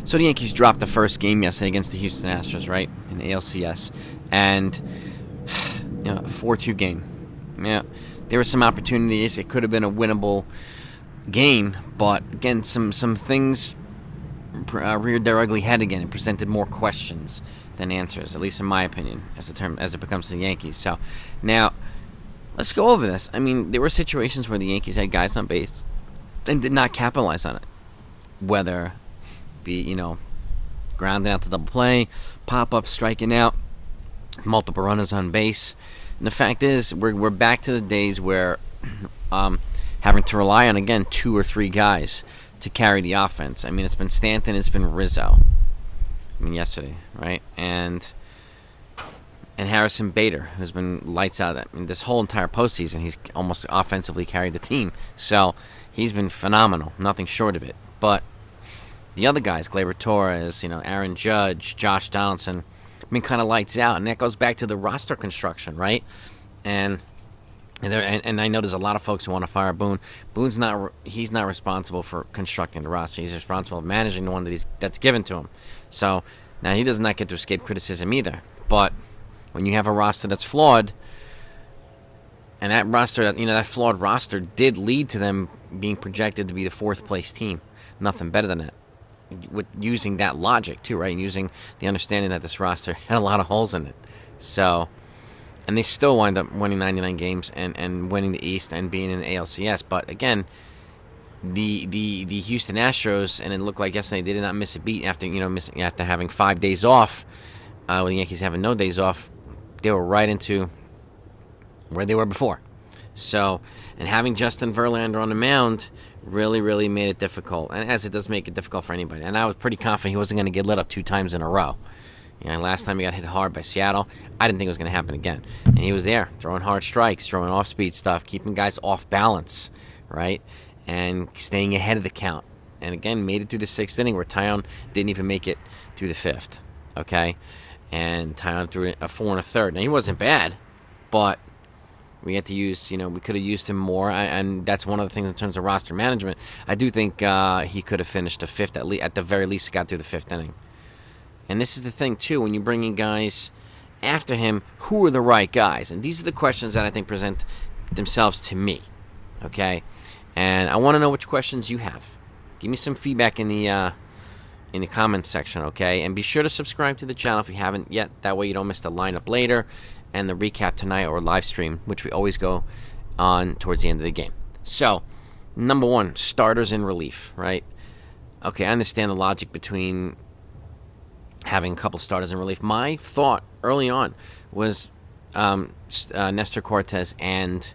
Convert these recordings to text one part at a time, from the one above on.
So the Yankees dropped the first game yesterday against the Houston Astros, right, in the ALCS, and 4-2 game. Yeah, there were some opportunities. It could have been a winnable game, but again, some things reared their ugly head again and presented more questions than answers, at least in my opinion, as it becomes the Yankees. So now, let's go over this. I mean, there were situations where the Yankees had guys on base and did not capitalize on it, whether be grounding out to double play, pop up, striking out, multiple runners on base. And the fact is, we're back to the days where having to rely on, again, 2 or 3 guys to carry the offense. I mean, it's been Stanton, it's been Rizzo. I mean, yesterday, right? And Harrison Bader, who's been lights out. I mean, this whole entire postseason, he's almost offensively carried the team. So he's been phenomenal, nothing short of it. But the other guys, Gleyber Torres, Aaron Judge, Josh Donaldson, I mean, kind of lights out. And that goes back to the roster construction, right? And I know there's a lot of folks who want to fire Boone. He's not responsible for constructing the roster. He's responsible for managing the one that's given to him. So now he does not get to escape criticism either. But when you have a roster that's flawed, and that roster, that flawed roster did lead to them being projected to be the 4th place team. Nothing better than that. With using that logic too, right? And using the understanding that this roster had a lot of holes in it. So, and they still wind up winning 99 games and winning the East and being in the ALCS. But again, the Houston Astros, and it looked like yesterday they did not miss a beat after having 5 days off. With the Yankees having no days off, they were right into where they were before. So, and having Justin Verlander on the mound really, really made it difficult, and as it does make it difficult for anybody. And I was pretty confident he wasn't going to get lit up 2 times in a row. Last time he got hit hard by Seattle, I didn't think it was going to happen again. And he was there, throwing hard strikes, throwing off-speed stuff, keeping guys off balance, right? And staying ahead of the count. And again, made it through the 6th inning where Taillon didn't even make it through the 5th, okay? And Taillon threw a 4 1/3. Now, he wasn't bad, but we had to use, we could have used him more, and that's one of the things in terms of roster management. I do think he could have finished the 5th, at the very least, got through the 5th inning. And this is the thing, too, when you bring in guys after him, who are the right guys? And these are the questions that I think present themselves to me, okay? And I want to know which questions you have. Give me some feedback in the comments section, okay? And be sure to subscribe to the channel if you haven't yet. That way you don't miss the lineup later and the recap tonight or live stream, which we always go on towards the end of the game. So, number 1, starters in relief, right? Okay, I understand the logic between having a couple starters in relief. My thought early on was Nestor Cortes and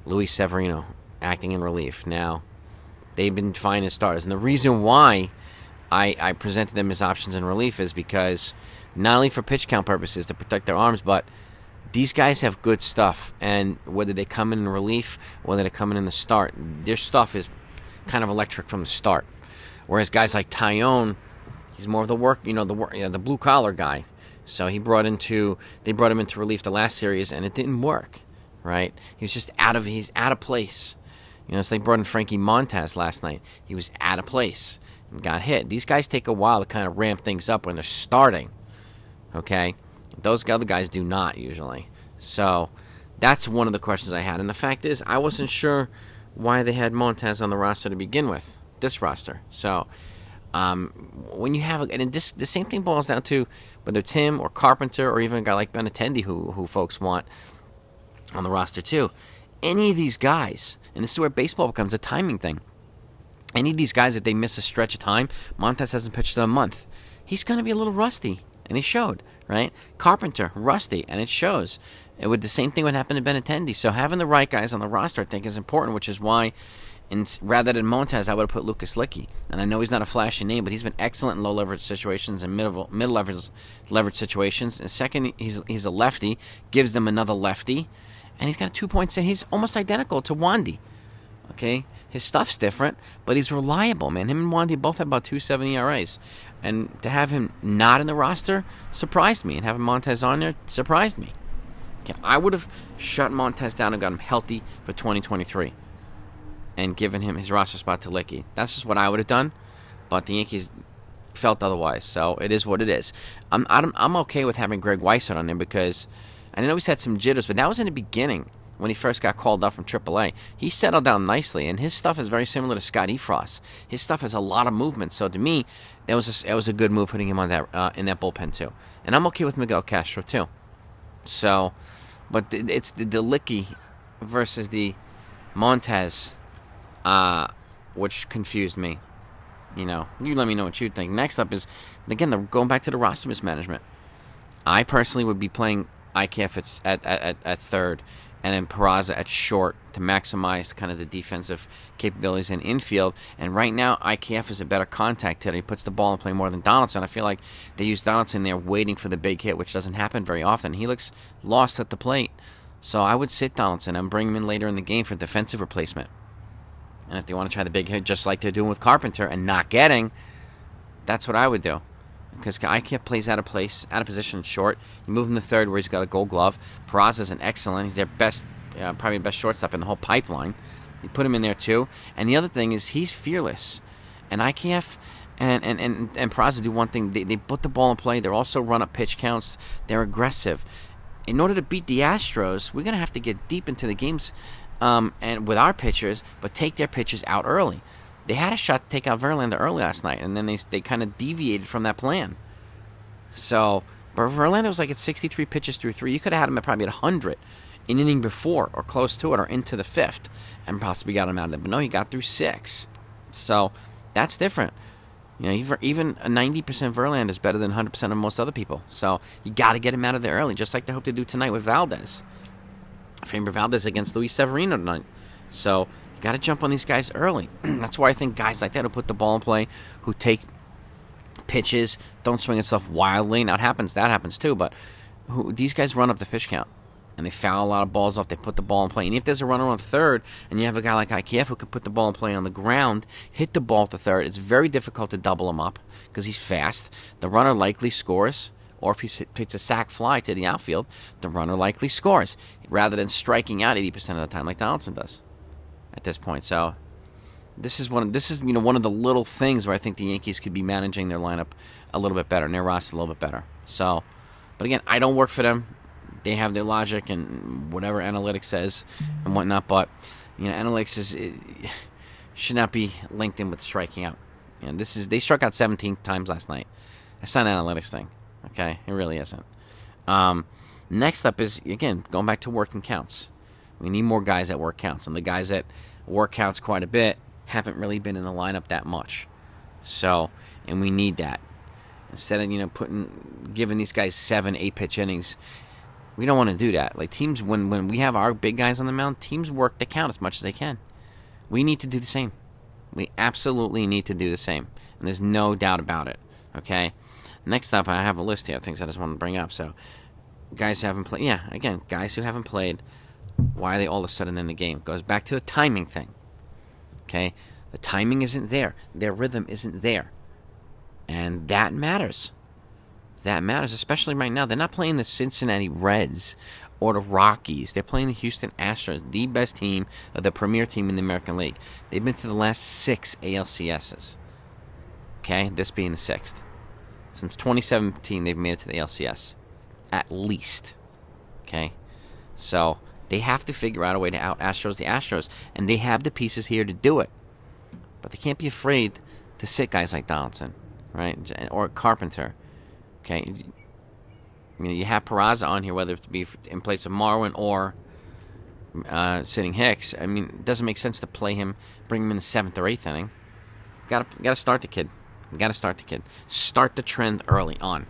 Luis Severino acting in relief. Now, they've been fine as starters. And the reason why I presented them as options in relief is because not only for pitch count purposes to protect their arms, but these guys have good stuff, and whether they come in relief, whether they come in the start, their stuff is kind of electric from the start. Whereas guys like Taillon, he's more of the work, the blue collar guy. So they brought him into relief the last series, and it didn't work, right? He's out of place. So they brought in Frankie Montas last night. He was out of place and got hit. These guys take a while to kind of ramp things up when they're starting, okay? Those other guys do not usually. So that's one of the questions I had. And the fact is, I wasn't sure why they had Montas on the roster to begin with, this roster. So when you have, the same thing boils down to whether it's him or Carpenter or even a guy like Benintendi who folks want on the roster too. Any of these guys, and this is where baseball becomes a timing thing. Any of these guys, if they miss a stretch of time, Montas hasn't pitched in a month, he's going to be a little rusty, and he showed, right? Carpenter, rusty, and it shows. The same thing would happen to Benintendi. So having the right guys on the roster, I think, is important, which is why, rather than Montas, I would have put Lucas Licky. And I know he's not a flashy name, but he's been excellent in low-leverage situations and mid-leverage situations. And second, he's a lefty, gives them another lefty, and he's got a 2.6. He's almost identical to Wandy. Okay, his stuff's different, but he's reliable, man. Him and Wandy both have about 2.70 ERAs, and to have him not in the roster surprised me, and having Montas on there surprised me. Okay, I would have shut Montas down and got him healthy for 2023, and given him his roster spot to Licky. That's just what I would have done. But the Yankees felt otherwise. So it is what it is. I'm okay with having Greg Weissert on there because I know he's had some jitters, but that was in the beginning when he first got called up from AAA. He settled down nicely, and his stuff is very similar to Scott Efros. His stuff has a lot of movement. So to me, that was a good move putting him on that in that bullpen too. And I'm okay with Miguel Castro too. So, but it's the Licky versus the Montez, which confused me. You let me know what you think. Next up is, again, going back to the roster mismanagement. I personally would be playing IKF at third and then Peraza at short to maximize kind of the defensive capabilities in infield. And right now, IKF is a better contact hitter. He puts the ball in play more than Donaldson. I feel like they use Donaldson there waiting for the big hit, which doesn't happen very often. He looks lost at the plate. So I would sit Donaldson and bring him in later in the game for defensive replacement. And if they want to try the big hit just like they're doing with Carpenter and not getting, that's what I would do. Because IKF plays out of position short. You move him to third where he's got a gold glove. Peraza's an excellent. He's their best, probably the best shortstop in the whole pipeline. You put him in there too. And the other thing is he's fearless. And IKF and Peraza do one thing. They put the ball in play. They also run up pitch counts. They're aggressive. In order to beat the Astros, we're going to have to get deep into the games and with our pitchers, but take their pitchers out early. They had a shot to take out Verlander early last night, and then they kind of deviated from that plan. So, but Verlander was like at 63 pitches through 3. You could have had him at probably at 100 an inning before or close to it or into the 5th and possibly got him out of there. But no, he got through 6. So, that's different. Even a 90% Verlander is better than 100% of most other people. So, you got to get him out of there early, just like they hope to do tonight with Valdez. Framber Valdez against Luis Severino tonight. So, you got to jump on these guys early. That's why I think guys like that who put the ball in play, who take pitches, don't swing itself wildly. Now, that happens too, but these guys run up the pitch count, and they foul a lot of balls off. They put the ball in play. And if there's a runner on third, and you have a guy like IKF who can put the ball in play on the ground, hit the ball to third, it's very difficult to double him up because he's fast. The runner likely scores. Or if he picks a sac fly to the outfield, the runner likely scores, rather than striking out 80% of the time like Donaldson does at this point. So this is one of the little things where I think the Yankees could be managing their lineup a little bit better and their roster a little bit better. So, but again, I don't work for them. They have their logic and whatever analytics says and whatnot. But analytics should not be linked in with striking out. They struck out 17 times last night. That's not an analytics thing. Okay, it really isn't. Next up is, again, going back to working counts. We need more guys that work counts. And the guys that work counts quite a bit haven't really been in the lineup that much. So, and we need that. Instead of, giving these guys 7-8 pitch innings, we don't want to do that. Like teams, when we have our big guys on the mound, teams work the count as much as they can. We need to do the same. We absolutely need to do the same. And there's no doubt about it. Okay? Next up, I have a list here of things I just want to bring up. So, guys who haven't played, guys who haven't played, why are they all of a sudden in the game? It goes back to the timing thing. Okay? The timing isn't there. Their rhythm isn't there. And that matters. That matters, especially right now. They're not playing the Cincinnati Reds or the Rockies. They're playing the Houston Astros, the best team, the premier team in the American League. They've been to the last 6 ALCSs. Okay? This being the 6th. Since 2017, they've made it to the ALCS. At least. Okay? So, they have to figure out a way to out-Astros the Astros. And they have the pieces here to do it. But they can't be afraid to sit guys like Donaldson. Right? Or Carpenter. Okay? You have Peraza on here, whether it be in place of Marwin or sitting Hicks. I mean, it doesn't make sense to play him, bring him in the 7th or 8th inning. Gotta start the kid. We got to start the kid. Start the trend early on.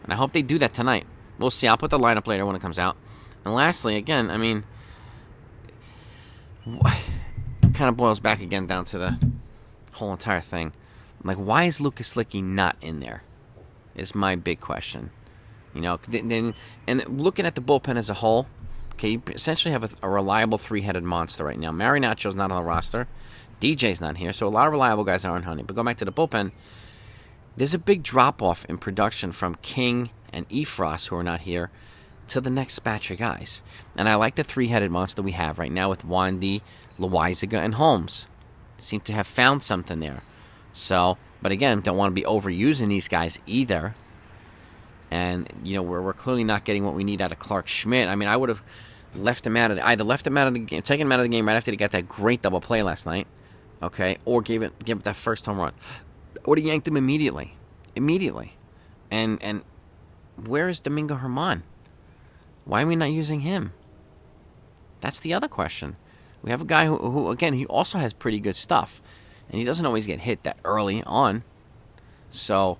And I hope they do that tonight. We'll see. I'll put the lineup later when it comes out. And lastly, again, I mean, it kind of boils back again down to the whole entire thing. Like, why is Lucas Licky not in there? Is my big question. And looking at the bullpen as a whole, okay, you essentially have a reliable 3-headed monster right now. Marinaccio's not on the roster. DJ's not here, so a lot of reliable guys aren't hunting. But going back to the bullpen, there's a big drop-off in production from King and Efros, who are not here, to the next batch of guys. And I like the 3-headed monster we have right now with Wandy, Loaizaga, and Holmes. Seem to have found something there. So, but again, don't want to be overusing these guys either. And, we're clearly not getting what we need out of Clark Schmidt. I mean, I would have left him out of the game, taken him out of the game right after he got that great double play last night, okay, or gave it that first home run. I would have yanked him immediately. And where is Domingo Germán? Why are we not using him? That's the other question. We have a guy who again, he also has pretty good stuff, and he doesn't always get hit that early on. So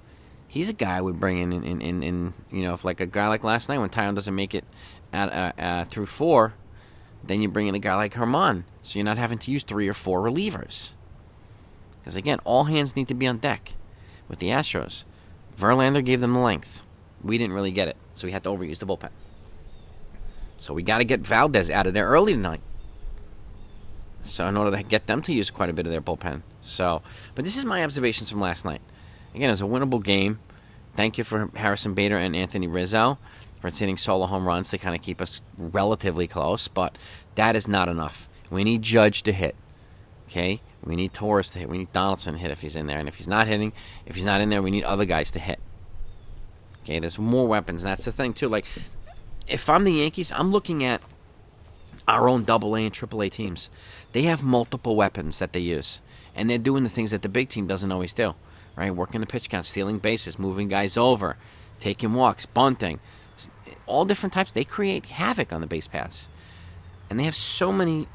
he's a guy I would bring in if like a guy like last night when Tyrone doesn't make it through 4, then you bring in a guy like Germán, so you're not having to use 3 or 4 relievers. Because again, all hands need to be on deck with the Astros. Verlander gave them the length. We didn't really get it, so we had to overuse the bullpen. So we got to get Valdez out of there early tonight. So in order to get them to use quite a bit of their bullpen. So, but this is my observations from last night. Again, it was a winnable game. Thank you for Harrison Bader and Anthony Rizzo for hitting solo home runs to kind of keep us relatively close, but that is not enough. We need Judge to hit. Okay? We need Torres to hit. We need Donaldson to hit if he's in there. And if he's not hitting, if he's not in there, we need other guys to hit. Okay? There's more weapons, and that's the thing, too. Like, if I'm the Yankees, I'm looking at our own AA and AAA teams. They have multiple weapons that they use, and they're doing the things that the big team doesn't always do. Right? Working the pitch count, stealing bases, moving guys over, taking walks, bunting. All different types. They create havoc on the base paths. And they have so many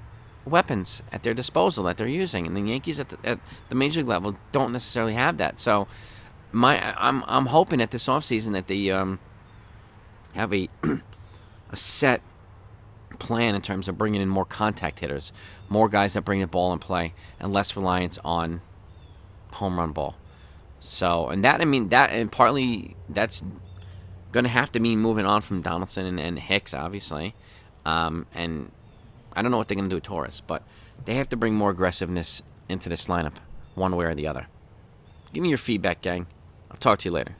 weapons at their disposal that they're using. And the Yankees at the major league level don't necessarily have that. So I'm hoping at this offseason that they have a set plan in terms of bringing in more contact hitters, more guys that bring the ball in play, and less reliance on home run ball. So, and partly that's going to have to mean moving on from Donaldson and Hicks, obviously. And I don't know what they're going to do with Torres, but they have to bring more aggressiveness into this lineup, one way or the other. Give me your feedback, gang. I'll talk to you later.